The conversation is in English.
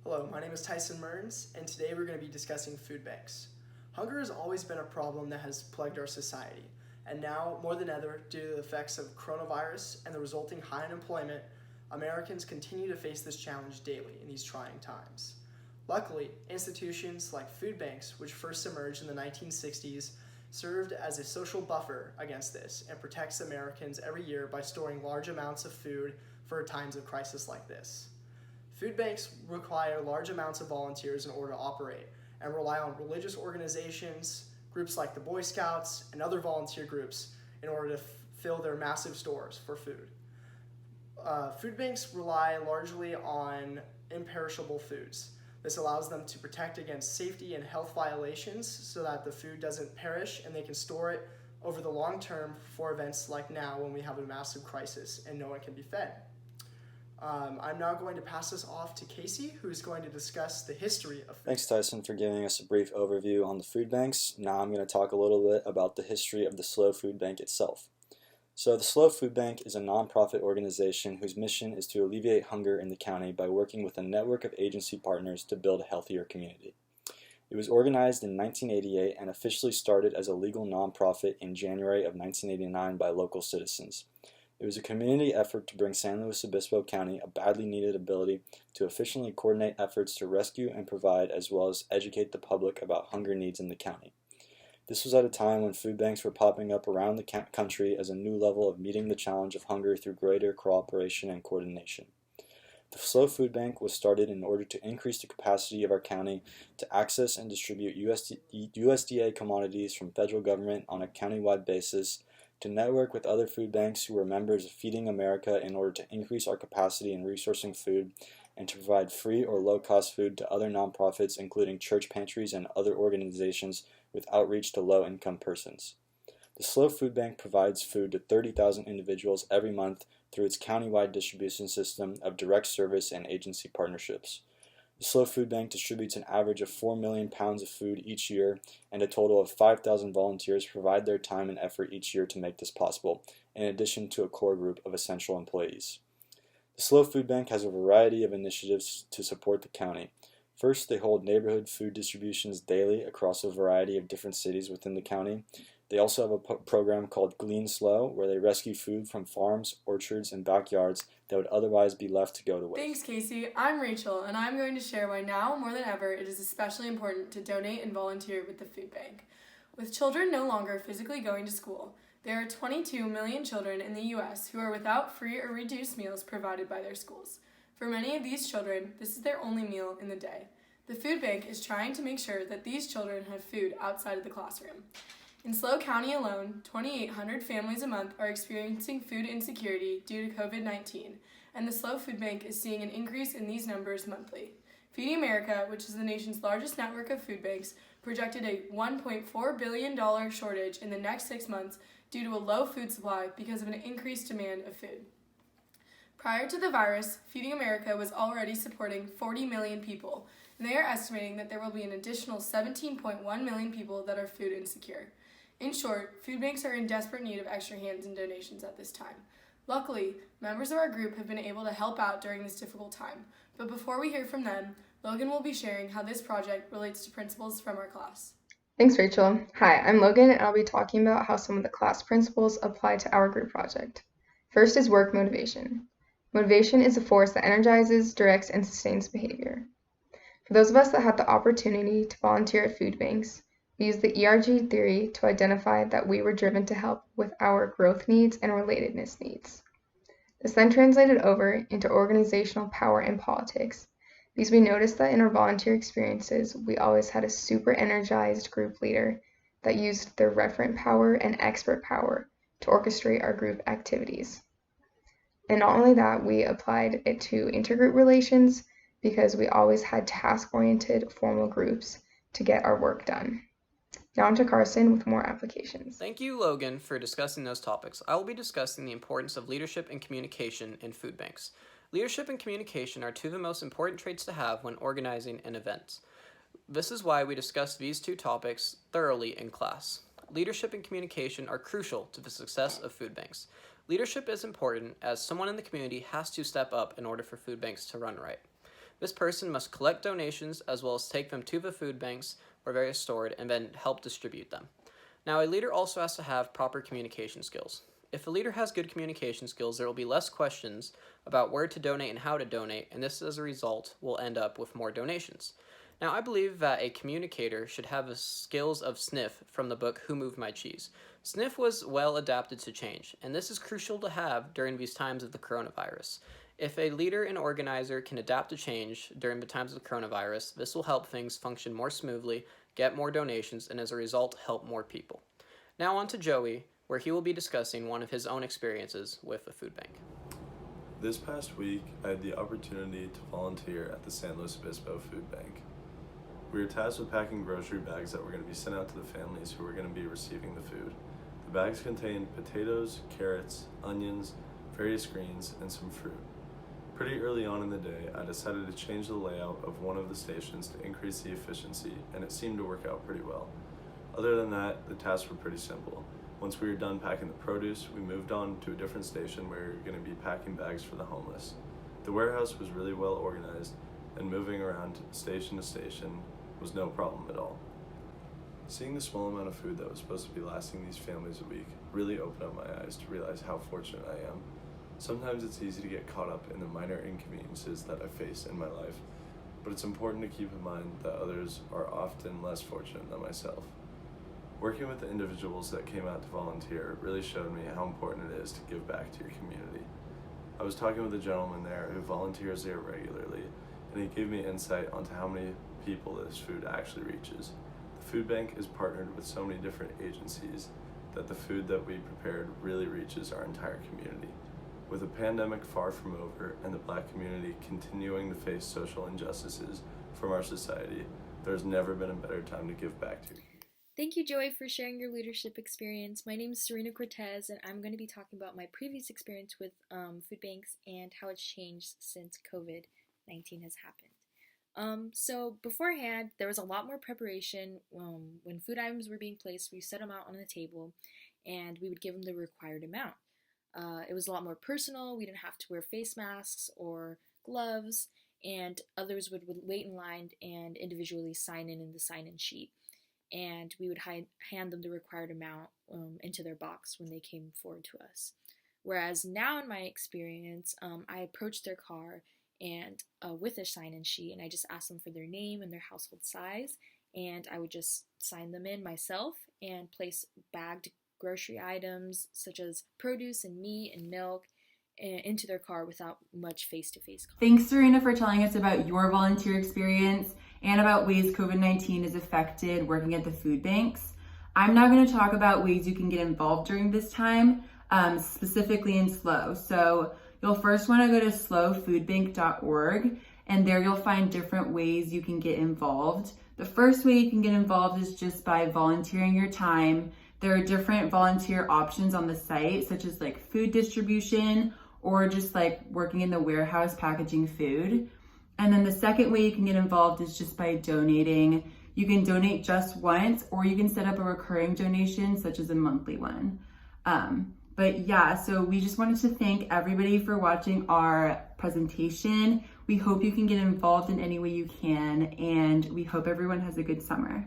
Hello, my name is Tyson Mearns, and today we're going to be discussing food banks. Hunger has always been a problem that has plagued our society, and now, more than ever, due to the effects of coronavirus and the resulting high unemployment, Americans continue to face this challenge daily in these trying times. Luckily, institutions like food banks, which first emerged in the 1960s, served as a social buffer against this and protects Americans every year by storing large amounts of food for times of crisis like this. Food banks require large amounts of volunteers in order to operate and rely on religious organizations, groups like the Boy Scouts, and other volunteer groups in order to fill their massive stores for food. Food banks rely largely on imperishable foods. This allows them to protect against safety and health violations so that the food doesn't perish and they can store it over the long term for events like now when we have a massive crisis and no one can be fed. I'm now going to pass this off to Casey, who's going to discuss the history of food. Thanks, Tyson, for giving us a brief overview on the food banks. Now I'm going to talk a little bit about the history of the SLO Food Bank itself. So the SLO Food Bank is a nonprofit organization whose mission is to alleviate hunger in the county by working with a network of agency partners to build a healthier community. It was organized in 1988 and officially started as a legal nonprofit in January of 1989 by local citizens. It was a community effort to bring San Luis Obispo County a badly needed ability to efficiently coordinate efforts to rescue and provide as well as educate the public about hunger needs in the county. This was at a time when food banks were popping up around the country as a new level of meeting the challenge of hunger through greater cooperation and coordination. The SLO Food Bank was started in order to increase the capacity of our county to access and distribute USDA commodities from federal government on a countywide basis, to network with other food banks who were members of Feeding America in order to increase our capacity in resourcing food, and to provide free or low-cost food to other nonprofits including church pantries and other organizations with outreach to low-income persons. The SLO Food Bank provides food to 30,000 individuals every month through its countywide distribution system of direct service and agency partnerships. The SLO Food Bank distributes an average of 4 million pounds of food each year, and a total of 5,000 volunteers provide their time and effort each year to make this possible, in addition to a core group of essential employees. The SLO Food Bank has a variety of initiatives to support the county. First, they hold neighborhood food distributions daily across a variety of different cities within the county. They also have a program called Glean SLO, where they rescue food from farms, orchards, and backyards that would otherwise be left to go to waste. Thanks, Casey. I'm Rachel, and I'm going to share why now, more than ever, it is especially important to donate and volunteer with the food bank. With children no longer physically going to school, there are 22 million children in the U.S. who are without free or reduced meals provided by their schools. For many of these children, this is their only meal in the day. The food bank is trying to make sure that these children have food outside of the classroom. In SLO County alone, 2,800 families a month are experiencing food insecurity due to COVID-19, and the SLO Food Bank is seeing an increase in these numbers monthly. Feeding America, which is the nation's largest network of food banks, projected a $1.4 billion shortage in the next 6 months due to a low food supply because of an increased demand of food. Prior to the virus, Feeding America was already supporting 40 million people, and they are estimating that there will be an additional 17.1 million people that are food insecure. In short, food banks are in desperate need of extra hands and donations at this time. Luckily, members of our group have been able to help out during this difficult time, but before we hear from them, Logan will be sharing how this project relates to principles from our class. Thanks, Rachel. Hi, I'm Logan, and I'll be talking about how some of the class principles apply to our group project. First is work motivation. Motivation is a force that energizes, directs, and sustains behavior. For those of us that had the opportunity to volunteer at food banks, we used the ERG theory to identify that we were driven to help with our growth needs and relatedness needs. This then translated over into organizational power and politics, because we noticed that in our volunteer experiences, we always had a super energized group leader that used their referent power and expert power to orchestrate our group activities. And not only that, we applied it to intergroup relations because we always had task-oriented formal groups to get our work done. Now on to Carson with more applications. Thank you, Logan, for discussing those topics. I will be discussing the importance of leadership and communication in food banks. Leadership and communication are two of the most important traits to have when organizing an event. This is why we discussed these two topics thoroughly in class. Leadership and communication are crucial to the success of food banks. Leadership is important as someone in the community has to step up in order for food banks to run right. This person must collect donations as well as take them to the food banks where they are stored and then help distribute them. Now, a leader also has to have proper communication skills. If a leader has good communication skills, there will be less questions about where to donate and how to donate, and this, as a result, will end up with more donations. Now, I believe that a communicator should have the skills of Sniff from the book Who Moved My Cheese. Sniff was well adapted to change, and this is crucial to have during these times of the coronavirus. If a leader and organizer can adapt to change during the times of the coronavirus, this will help things function more smoothly, get more donations, and as a result, help more people. Now on to Joey, where he will be discussing one of his own experiences with a food bank. This past week, I had the opportunity to volunteer at the San Luis Obispo Food Bank. We were tasked with packing grocery bags that were going to be sent out to the families who were going to be receiving the food. The bags contained potatoes, carrots, onions, various greens, and some fruit. Pretty early on in the day, I decided to change the layout of one of the stations to increase the efficiency, and it seemed to work out pretty well. Other than that, the tasks were pretty simple. Once we were done packing the produce, we moved on to a different station where we were going to be packing bags for the homeless. The warehouse was really well organized, and moving around station to station was no problem at all. Seeing the small amount of food that was supposed to be lasting these families a week really opened up my eyes to realize how fortunate I am. Sometimes it's easy to get caught up in the minor inconveniences that I face in my life, but it's important to keep in mind that others are often less fortunate than myself. Working with the individuals that came out to volunteer really showed me how important it is to give back to your community. I was talking with a gentleman there who volunteers there regularly, and he gave me insight onto how many people this food actually reaches. The food bank is partnered with so many different agencies that the food that we prepared really reaches our entire community. With the pandemic far from over and the Black community continuing to face social injustices from our society, there's never been a better time to give back to your community. Thank you, Joey, for sharing your leadership experience. My name is Serena Cortez, and I'm going to be talking about my previous experience with food banks and how it's changed since COVID-19 has happened. So beforehand, there was a lot more preparation. When food items were being placed, we set them out on the table, and we would give them the required amount. It was a lot more personal. We didn't have to wear face masks or gloves, and others would wait in line and individually sign in the sign-in sheet. And we would hand them the required amount into their box when they came forward to us. Whereas now in my experience, I approached their car and with a sign-in sheet, and I just asked them for their name and their household size, and I would just sign them in myself and place bagged grocery items such as produce and meat and milk into their car without much face-to-face contact. Thanks, Serena, for telling us about your volunteer experience and about ways COVID-19 has affected working at the food banks. I'm now going to talk about ways you can get involved during this time, specifically in SLO. So you'll first want to go to slofoodbank.org, and there you'll find different ways you can get involved. The first way you can get involved is just by volunteering your time. There are different volunteer options on the site, such as like food distribution or just like working in the warehouse packaging food. And then the second way you can get involved is just by donating. You can donate just once, or you can set up a recurring donation, such as a monthly one. But yeah, so we just wanted to thank everybody for watching our presentation. We hope you can get involved in any way you can, and we hope everyone has a good summer.